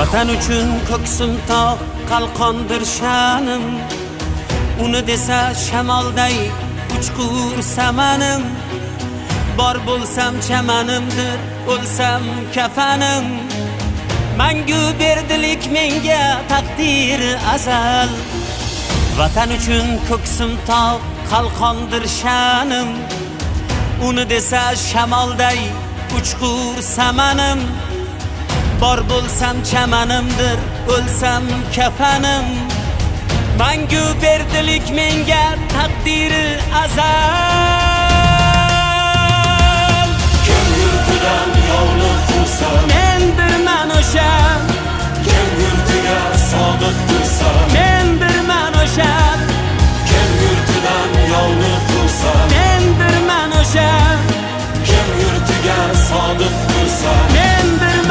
Vatan uchun ko'ksim tog' qalqondir sha'nim. Uni desa shamolday uchqur samanim. Bor bo'lsam chamanimdir, o'lsam kafanim. Mangu berdilik menga taqdir azal. Vatan uchun ko'ksim tog' qalqondir sha'nim. Uni desa shamolday uchqur samanim. Bor bo'lsam chamanimdir, o'lsam kafanim. Mangu berdilik menga taqdiri azal. Kim yurtidan yovli xursand